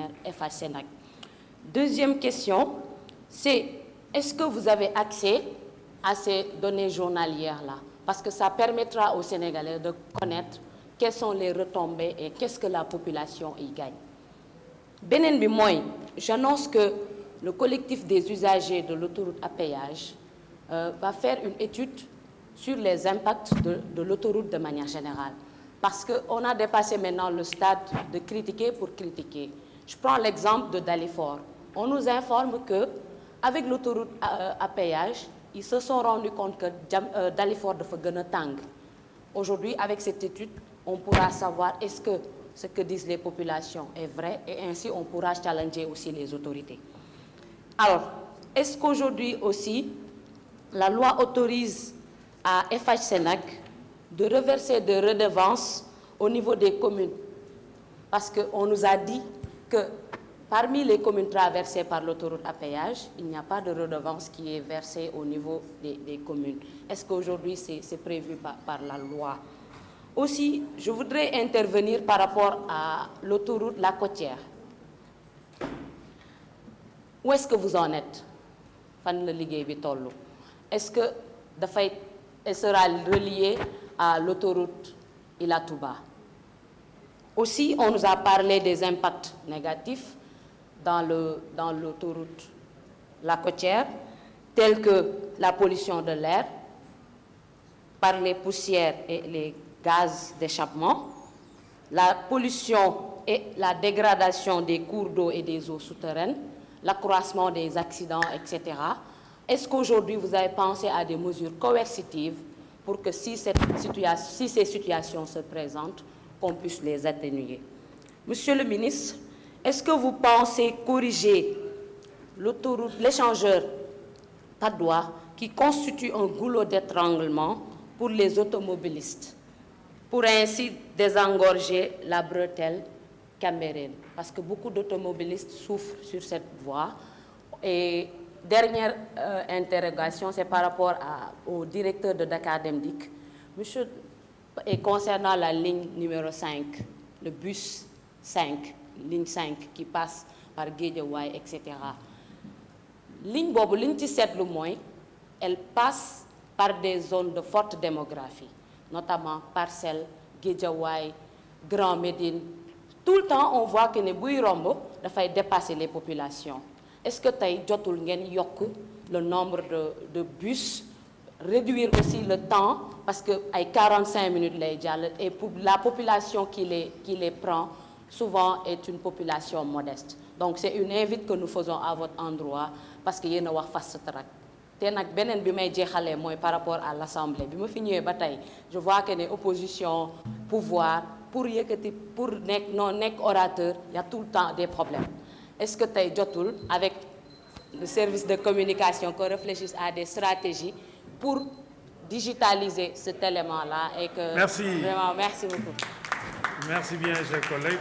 gestionnaire FH-Sénac. Deuxième question, c'est est-ce que vous avez accès à ces données journalières-là? Parce que ça permettra aux Sénégalais de connaître quelles sont les retombées et qu'est-ce que la population y gagne. Benen bi mooy, j'annonce que le collectif des usagers de l'autoroute à péage va faire une étude sur les impacts de l'autoroute de manière générale. Parce qu'on a dépassé maintenant le stade de critiquer pour critiquer. Je prends l'exemple de Dalifort. On nous informe qu'avec l'autoroute à péage, ils se sont rendus compte que Dalifort dafa gën a tàng. Aujourd'hui, avec cette étude, on pourra savoir est-ce que ce que disent les populations est vrai et ainsi on pourra challenger aussi les autorités. Alors, est-ce qu'aujourd'hui aussi, la loi autorise à FH-Sénac de reverser des redevances au niveau des communes? Parce qu'on nous a dit que parmi les communes traversées par l'autoroute à péage, il n'y a pas de redevance qui est versée au niveau des communes. Est-ce qu'aujourd'hui c'est prévu par la loi? Aussi, je voudrais intervenir par rapport à l'autoroute La Côtière. Où est-ce que vous en êtes? Fan la liggéey bi tollu? Est-ce que elle sera reliée à l'autoroute Ila Touba? Aussi, on nous a parlé des impacts négatifs dans l'autoroute La Côtière, tels que la pollution de l'air par les poussières et les gaz d'échappement, la pollution et la dégradation des cours d'eau et des eaux souterraines, l'accroissement des accidents, etc. Est-ce qu'aujourd'hui vous avez pensé à des mesures coercitives pour que si ces situations se présentent, qu'on puisse les atténuer? Monsieur le ministre, est-ce que vous pensez corriger l'autoroute, l'échangeur Padoua qui constitue un goulot d'étranglement pour les automobilistes, pour ainsi désengorger la bretelle Cambérène? Parce que beaucoup d'automobilistes souffrent sur cette voie. Et dernière interrogation, c'est par rapport au directeur de Dakar Dem Dikk. Monsieur, et concernant la ligne numéro 5, le bus 5, ligne 5 qui passe par Guédiawaye, etc. Ligne bobu, ligne ci setlu moy, elle passe par des zones de forte démographie, notamment Parcelles, Guédiawaye, Grand Médine. Tout le temps, on voit que ne buy romb dafay dépasser les populations. Est-ce que tay jotul ngeen yok le nombre de bus, réduire aussi le temps, parce que ay 45 minutes lay jall, et pour la population qui les prend souvent est une population modeste. Donc c'est une invite que nous faisons à votre endroit, parce que yéen a wax fast track. Té nak benen bi may jéxalé moy par rapport à l'Assemblée. Bi ma fi ñëwé ba tay, je vois que les opposition, pouvoir, pour nek orateur, il y a tout le temps des problèmes. Est-ce que tay jotul avec le service de communication qu'on réfléchisse à des stratégies pour digitaliser cet élément-là et que merci. Vraiment merci beaucoup. Merci bien, chers collègues.